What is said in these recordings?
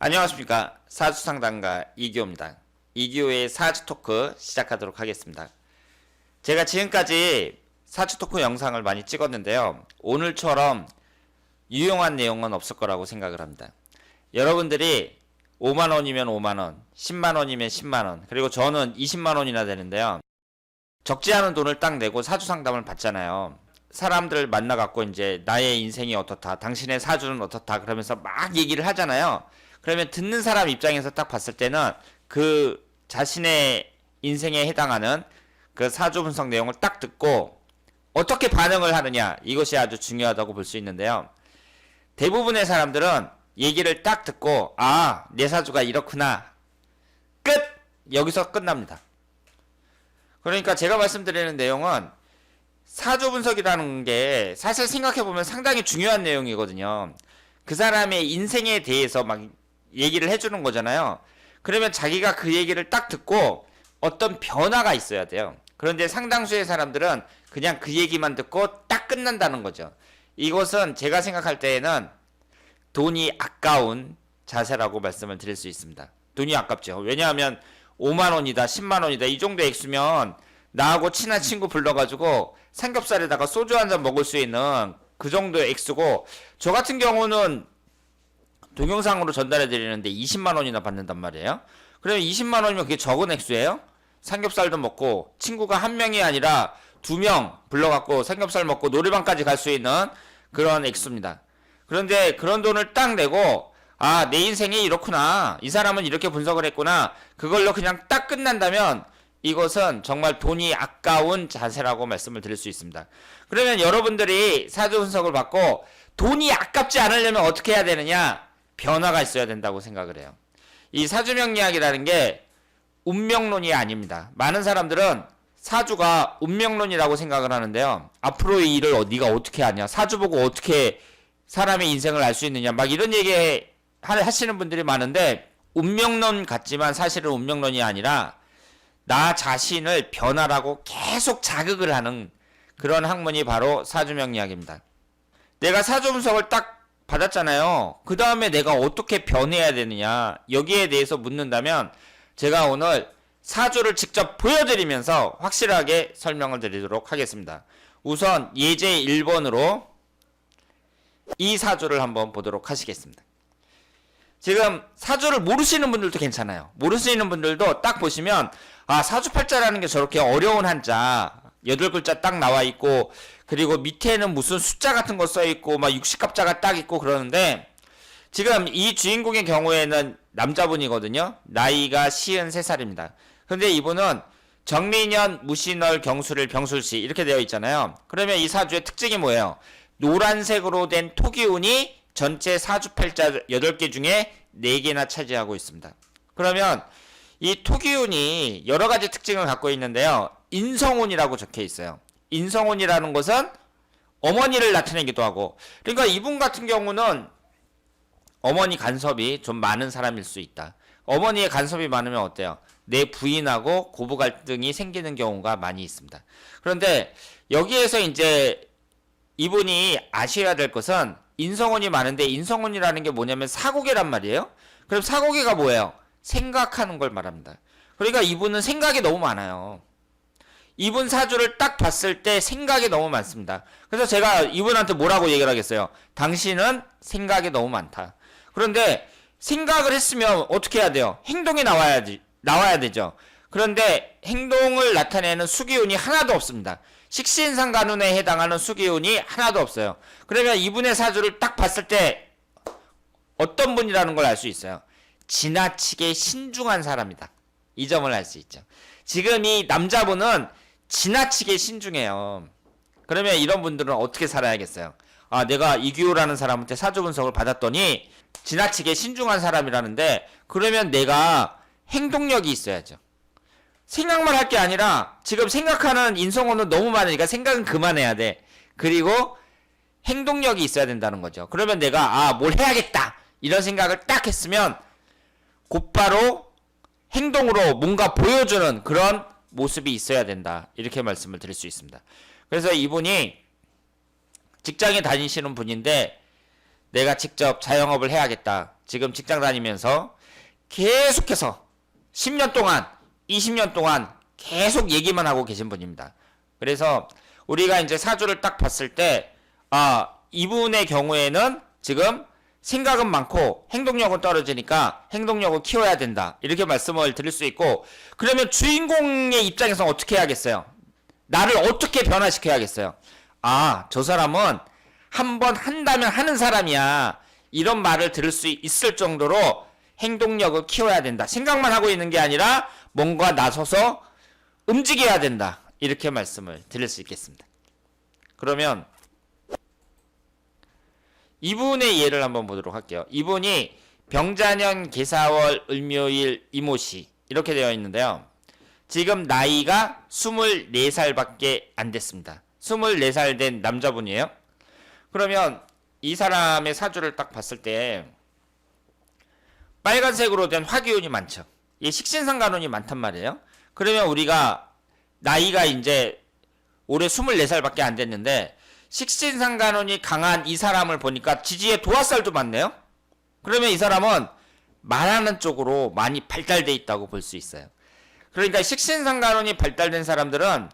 안녕하십니까. 사주상담가 이기호입니다. 이기호의 사주토크 시작하도록 하겠습니다. 제가 지금까지 사주토크 영상을 많이 찍었는데요. 오늘처럼 유용한 내용은 없을 거라고 생각을 합니다. 여러분들이 5만원이면 5만원, 10만원이면 10만원, 그리고 저는 20만원이나 되는데요. 적지 않은 돈을 딱 내고 사주상담을 받잖아요. 사람들 만나갖고 이제 나의 인생이 어떻다, 당신의 사주는 어떻다 그러면서 막 얘기를 하잖아요. 그러면 듣는 사람 입장에서 딱 봤을 때는 그 자신의 인생에 해당하는 그 사주 분석 내용을 딱 듣고 어떻게 반응을 하느냐, 이것이 아주 중요하다고 볼 수 있는데요. 대부분의 사람들은 얘기를 딱 듣고 아, 내 사주가 이렇구나, 끝! 여기서 끝납니다. 그러니까 제가 말씀드리는 내용은 사주 분석이라는 게 사실 생각해보면 상당히 중요한 내용이거든요. 그 사람의 인생에 대해서 막 얘기를 해주는 거잖아요. 그러면 자기가 그 얘기를 딱 듣고 어떤 변화가 있어야 돼요. 그런데 상당수의 사람들은 그냥 그 얘기만 듣고 딱 끝난다는 거죠. 이것은 제가 생각할 때에는 돈이 아까운 자세라고 말씀을 드릴 수 있습니다. 돈이 아깝죠. 왜냐하면 5만원이다 10만원이다 이 정도 액수면 나하고 친한 친구 불러가지고 삼겹살에다가 소주 한잔 먹을 수 있는 그 정도 액수고, 저 같은 경우는 동영상으로 전달해 드리는데 20만원이나 받는단 말이에요. 그러면 20만원이면 그게 적은 액수예요? 삼겹살도 먹고 친구가 한 명이 아니라 2명 불러갖고 삼겹살 먹고 노래방까지 갈 수 있는 그런 액수입니다. 그런데 그런 돈을 딱 내고 아, 내 인생이 이렇구나, 이 사람은 이렇게 분석을 했구나, 그걸로 그냥 딱 끝난다면 이것은 정말 돈이 아까운 자세라고 말씀을 드릴 수 있습니다. 그러면 여러분들이 사주 분석을 받고 돈이 아깝지 않으려면 어떻게 해야 되느냐? 변화가 있어야 된다고 생각을 해요. 이 사주명리학이라는 게 운명론이 아닙니다. 많은 사람들은 사주가 운명론이라고 생각을 하는데요. 앞으로의 일을 네가 어떻게 아냐, 사주 보고 어떻게 사람의 인생을 알 수 있느냐, 막 이런 얘기 하시는 분들이 많은데, 운명론 같지만 사실은 운명론이 아니라 나 자신을 변화라고 계속 자극을 하는 그런 학문이 바로 사주명리학입니다. 내가 사주 분석을 딱 받았잖아요. 그 다음에 내가 어떻게 변해야 되느냐, 여기에 대해서 묻는다면 제가 오늘 사주를 직접 보여드리면서 확실하게 설명을 드리도록 하겠습니다. 우선 예제 1번으로 이 사주를 한번 보도록 하시겠습니다. 지금 사주를 모르시는 분들도 괜찮아요. 모르시는 분들도 딱 보시면 아, 사주팔자라는 게 저렇게 어려운 한자 8글자 딱 나와 있고, 그리고 밑에는 무슨 숫자 같은 거 써 있고 막 60갑자가 딱 있고 그러는데, 지금 이 주인공의 경우에는 남자분이거든요. 나이가 53살입니다. 근데 이분은 정민년, 무신월, 경술일, 병술시 이렇게 되어 있잖아요. 그러면 이 사주의 특징이 뭐예요? 노란색으로 된 토기운이 전체 사주팔자 8개 중에 4개나 차지하고 있습니다. 그러면 이 토기운이 여러 가지 특징을 갖고 있는데요. 인성운이라고 적혀 있어요. 인성운이라는 것은 어머니를 나타내기도 하고, 그러니까 이분 같은 경우는 어머니 간섭이 좀 많은 사람일 수 있다. 어머니의 간섭이 많으면 어때요? 내 부인하고 고부 갈등이 생기는 경우가 많이 있습니다. 그런데 여기에서 이제 이분이 아셔야 될 것은 인성운이 많은데, 인성운이라는 게 뭐냐면 사고계란 말이에요. 그럼 사고계가 뭐예요? 생각하는 걸 말합니다. 그러니까 이분은 생각이 너무 많아요. 이분 사주를 딱 봤을 때 생각이 너무 많습니다. 그래서 제가 이분한테 뭐라고 얘기를 하겠어요? 당신은 생각이 너무 많다. 그런데 생각을 했으면 어떻게 해야 돼요? 행동이 나와야 되죠. 그런데 행동을 나타내는 수기운이 하나도 없습니다. 식신상간운에 해당하는 수기운이 하나도 없어요. 그러면 이분의 사주를 딱 봤을 때 어떤 분이라는 걸 알 수 있어요. 지나치게 신중한 사람이다. 이 점을 알 수 있죠. 지금 이 남자분은 지나치게 신중해요. 그러면 이런 분들은 어떻게 살아야겠어요? 아, 내가 이규호라는 사람한테 사주 분석을 받았더니 지나치게 신중한 사람이라는데, 그러면 내가 행동력이 있어야죠. 생각만 할 게 아니라 지금 생각하는 인성어는 너무 많으니까 생각은 그만해야 돼. 그리고 행동력이 있어야 된다는 거죠. 그러면 내가 뭘 해야겠다 이런 생각을 딱 했으면 곧바로 행동으로 뭔가 보여주는 그런 모습이 있어야 된다, 이렇게 말씀을 드릴 수 있습니다. 그래서 이분이 직장에 다니시는 분인데 내가 직접 자영업을 해야겠다, 지금 직장 다니면서 계속해서 10년 동안, 20년 동안 계속 얘기만 하고 계신 분입니다. 그래서 우리가 이제 사주를 딱 봤을 때, 이분의 경우에는 지금 생각은 많고 행동력은 떨어지니까 행동력을 키워야 된다. 이렇게 말씀을 드릴 수 있고, 그러면 주인공의 입장에서 어떻게 해야겠어요? 나를 어떻게 변화시켜야겠어요? 저 사람은 한번 한다면 하는 사람이야. 이런 말을 들을 수 있을 정도로 행동력을 키워야 된다. 생각만 하고 있는 게 아니라 뭔가 나서서 움직여야 된다. 이렇게 말씀을 드릴 수 있겠습니다. 그러면 이분의 예를 한번 보도록 할게요. 이분이 병자년 계사월 을묘일 이모시 이렇게 되어 있는데요. 지금 나이가 24살밖에 안 됐습니다. 24살 된 남자분이에요. 그러면 이 사람의 사주를 딱 봤을 때 빨간색으로 된 화기운이 많죠. 이 식신상간운이 많단 말이에요. 그러면 우리가 나이가 이제 올해 24살밖에 안 됐는데 식신상간운이 강한 이 사람을 보니까 지지에 도화살도 많네요. 그러면 이 사람은 말하는 쪽으로 많이 발달돼 있다고 볼 수 있어요. 그러니까 식신상간운이 발달된 사람들은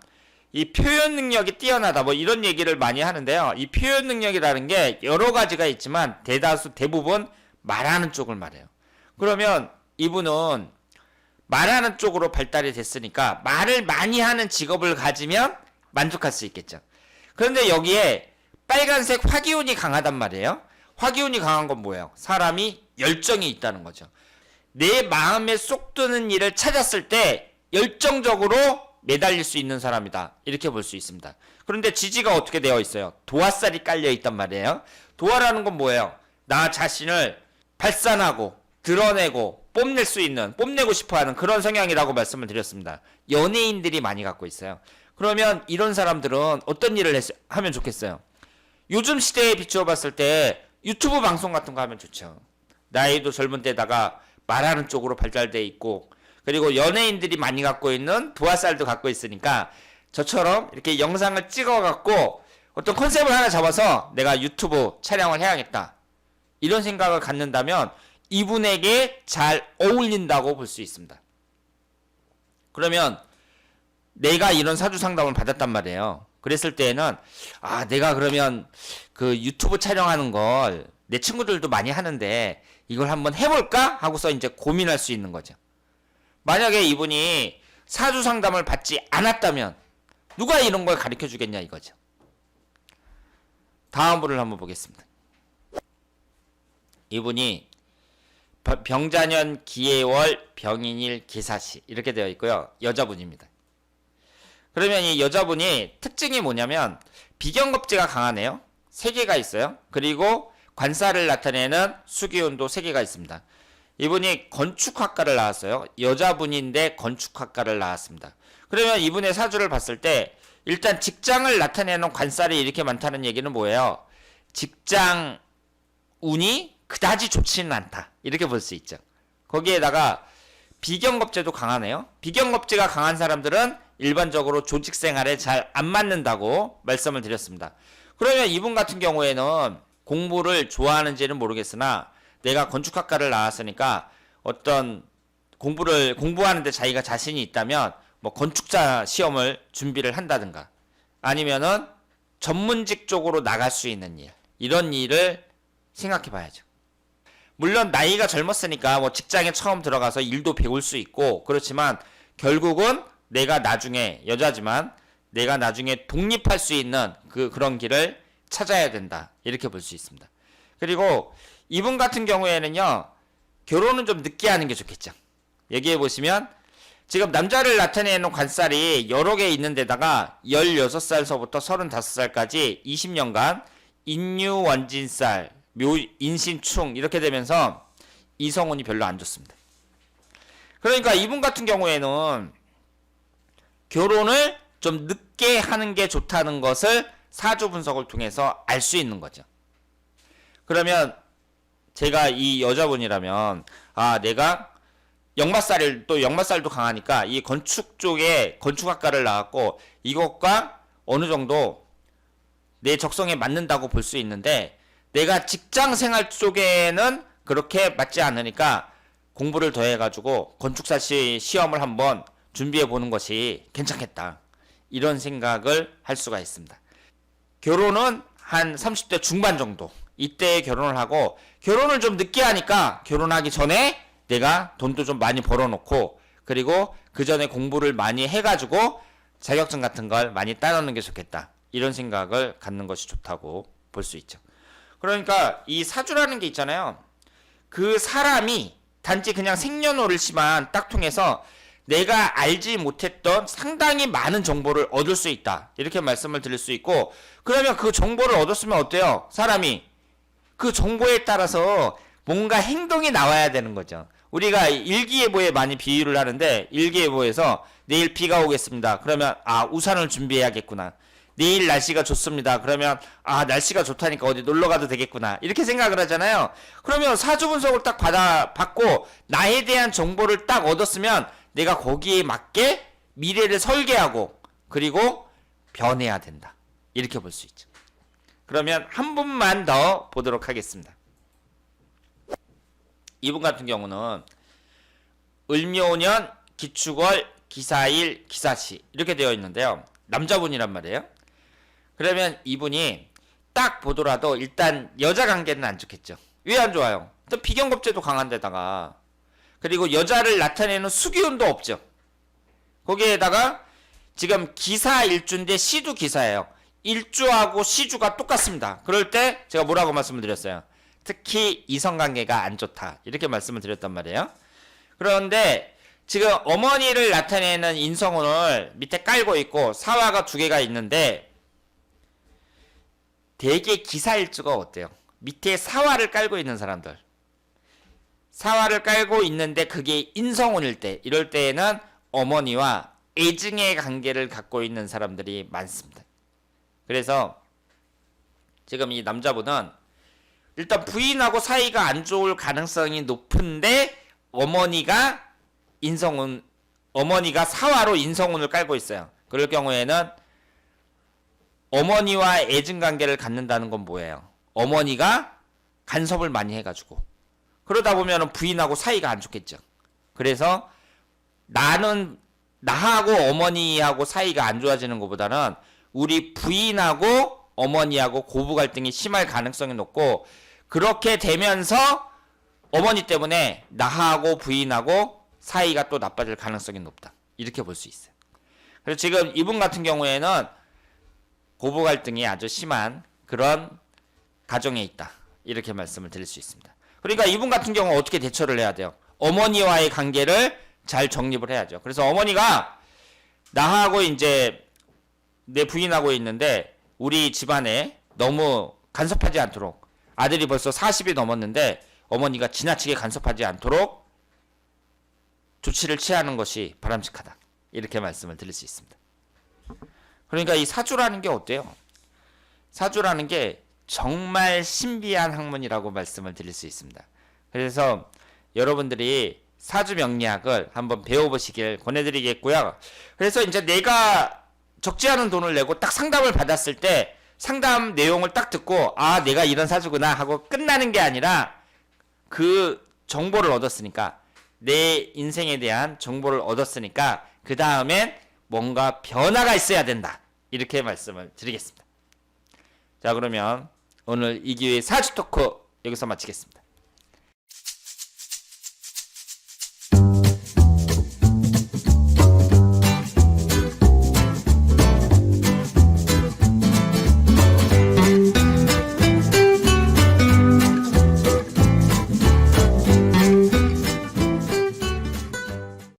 이 표현 능력이 뛰어나다 뭐 이런 얘기를 많이 하는데요. 이 표현 능력이라는 게 여러 가지가 있지만 대부분 말하는 쪽을 말해요. 그러면 이분은 말하는 쪽으로 발달이 됐으니까 말을 많이 하는 직업을 가지면 만족할 수 있겠죠. 그런데 여기에 빨간색 화기운이 강하단 말이에요. 화기운이 강한 건 뭐예요? 사람이 열정이 있다는 거죠. 내 마음에 쏙 드는 일을 찾았을 때 열정적으로 매달릴 수 있는 사람이다. 이렇게 볼 수 있습니다. 그런데 지지가 어떻게 되어 있어요? 도화살이 깔려 있단 말이에요. 도화라는 건 뭐예요? 나 자신을 발산하고 드러내고 뽐내고 싶어하는 그런 성향이라고 말씀을 드렸습니다. 연예인들이 많이 갖고 있어요. 그러면 이런 사람들은 어떤 일을 하면 좋겠어요? 요즘 시대에 비추어 봤을 때 유튜브 방송 같은 거 하면 좋죠. 나이도 젊은 때다가 말하는 쪽으로 발달돼 있고, 그리고 연예인들이 많이 갖고 있는 부하살도 갖고 있으니까 저처럼 이렇게 영상을 찍어 갖고 어떤 컨셉을 하나 잡아서 내가 유튜브 촬영을 해야겠다, 이런 생각을 갖는다면 이분에게 잘 어울린다고 볼 수 있습니다. 그러면 내가 이런 사주 상담을 받았단 말이에요. 그랬을 때에는 내가 그러면 그 유튜브 촬영하는 걸 내 친구들도 많이 하는데 이걸 한번 해볼까 하고서 이제 고민할 수 있는 거죠. 만약에 이분이 사주 상담을 받지 않았다면 누가 이런 걸 가르쳐 주겠냐 이거죠. 다음 분을 한번 보겠습니다. 이분이 병자년 기해월 병인일 계사시 이렇게 되어 있고요. 여자분입니다. 그러면 이 여자분이 특징이 뭐냐면 비견겁지가 강하네요. 3개가 있어요. 그리고 관사를 나타내는 수기운도 3개가 있습니다. 이분이 건축학과를 나왔어요. 여자분인데 건축학과를 나왔습니다. 그러면 이분의 사주를 봤을 때 일단 직장을 나타내는 관살이 이렇게 많다는 얘기는 뭐예요? 직장 운이 그다지 좋지는 않다, 이렇게 볼 수 있죠. 거기에다가 비견겁제도 강하네요. 비견겁제가 강한 사람들은 일반적으로 조직 생활에 잘 안 맞는다고 말씀을 드렸습니다. 그러면 이분 같은 경우에는 공부를 좋아하는지는 모르겠으나 내가 건축학과를 나왔으니까 어떤 공부하는데 자기가 자신이 있다면 뭐 건축자 시험을 준비를 한다든가 아니면은 전문직 쪽으로 나갈 수 있는 일, 이런 일을 생각해 봐야죠. 물론 나이가 젊었으니까 뭐 직장에 처음 들어가서 일도 배울 수 있고 그렇지만 결국은 내가 나중에 여자지만 내가 나중에 독립할 수 있는 그런 길을 찾아야 된다, 이렇게 볼 수 있습니다. 그리고 이분 같은 경우에는요, 결혼은 좀 늦게 하는 게 좋겠죠. 여기에 보시면 지금 남자를 나타내는 관살이 여러 개 있는 데다가 16살서부터 35살까지 20년간 인유원진살, 인신충 이렇게 되면서 이성운이 별로 안 좋습니다. 그러니까 이분 같은 경우에는 결혼을 좀 늦게 하는 게 좋다는 것을 사주 분석을 통해서 알 수 있는 거죠. 그러면 제가 이 여자분이라면 내가 역마살도 강하니까 이 건축 쪽에 건축학과를 나왔고 이것과 어느 정도 내 적성에 맞는다고 볼 수 있는데 내가 직장 생활 쪽에는 그렇게 맞지 않으니까 공부를 더 해가지고 건축사 시험을 한번 준비해 보는 것이 괜찮겠다. 이런 생각을 할 수가 있습니다. 결혼은 한 30대 중반 정도. 이때 결혼을 하고, 결혼을 좀 늦게 하니까 결혼하기 전에 내가 돈도 좀 많이 벌어놓고, 그리고 그 전에 공부를 많이 해가지고 자격증 같은 걸 많이 따놓는 게 좋겠다. 이런 생각을 갖는 것이 좋다고 볼 수 있죠. 그러니까 이 사주라는 게 있잖아요. 그 사람이 단지 그냥 생년월일씨만 딱 통해서 내가 알지 못했던 상당히 많은 정보를 얻을 수 있다. 이렇게 말씀을 드릴 수 있고, 그러면 그 정보를 얻었으면 어때요? 사람이 그 정보에 따라서 뭔가 행동이 나와야 되는 거죠. 우리가 일기예보에 많이 비유를 하는데, 일기예보에서 내일 비가 오겠습니다. 그러면 우산을 준비해야겠구나. 내일 날씨가 좋습니다. 그러면 날씨가 좋다니까 어디 놀러 가도 되겠구나. 이렇게 생각을 하잖아요. 그러면 사주 분석을 딱 받고 나에 대한 정보를 딱 얻었으면 내가 거기에 맞게 미래를 설계하고 그리고 변해야 된다. 이렇게 볼 수 있죠. 그러면 한 분만 더 보도록 하겠습니다. 이분 같은 경우는 을묘년, 기축월, 기사일, 기사시 이렇게 되어 있는데요. 남자분이란 말이에요. 그러면 이분이 딱 보더라도 일단 여자 관계는 안 좋겠죠. 왜 안 좋아요? 또 비경겁제도 강한 데다가, 그리고 여자를 나타내는 수기운도 없죠. 거기에다가 지금 기사 일주인데 시도 기사예요. 일주하고 시주가 똑같습니다. 그럴 때 제가 뭐라고 말씀을 드렸어요? 특히 이성관계가 안 좋다. 이렇게 말씀을 드렸단 말이에요. 그런데 지금 어머니를 나타내는 인성운을 밑에 깔고 있고 사화가 2개가 있는데, 대개 기사일주가 어때요? 밑에 사화를 깔고 있는 사람들, 사화를 깔고 있는데 그게 인성운일 때, 이럴 때에는 어머니와 애증의 관계를 갖고 있는 사람들이 많습니다. 그래서 지금 이 남자분은 일단 부인하고 사이가 안 좋을 가능성이 높은데, 어머니가 사화로 인성운을 깔고 있어요. 그럴 경우에는 어머니와 애증 관계를 갖는다는 건 뭐예요? 어머니가 간섭을 많이 해가지고, 그러다 보면 부인하고 사이가 안 좋겠죠. 그래서 나하고 어머니하고 사이가 안 좋아지는 것보다는 우리 부인하고 어머니하고 고부 갈등이 심할 가능성이 높고, 그렇게 되면서 어머니 때문에 나하고 부인하고 사이가 또 나빠질 가능성이 높다. 이렇게 볼 수 있어요. 그래서 지금 이분 같은 경우에는 고부 갈등이 아주 심한 그런 가정에 있다. 이렇게 말씀을 드릴 수 있습니다. 그러니까 이분 같은 경우 어떻게 대처를 해야 돼요? 어머니와의 관계를 잘 정립을 해야죠. 그래서 어머니가 나하고 이제 내 부인하고 있는데 우리 집안에 너무 간섭하지 않도록, 아들이 벌써 40이 넘었는데 어머니가 지나치게 간섭하지 않도록 조치를 취하는 것이 바람직하다. 이렇게 말씀을 드릴 수 있습니다. 그러니까 이 사주라는 게 어때요? 사주라는 게 정말 신비한 학문이라고 말씀을 드릴 수 있습니다. 그래서 여러분들이 사주 명리학을 한번 배워보시길 권해드리겠고요. 그래서 이제 내가 적지 않은 돈을 내고 딱 상담을 받았을 때 상담 내용을 딱 듣고 내가 이런 사주구나 하고 끝나는 게 아니라, 그 정보를 얻었으니까, 내 인생에 대한 정보를 얻었으니까 그 다음엔 뭔가 변화가 있어야 된다. 이렇게 말씀을 드리겠습니다. 자, 그러면 오늘 이기회의 사주 토크 여기서 마치겠습니다.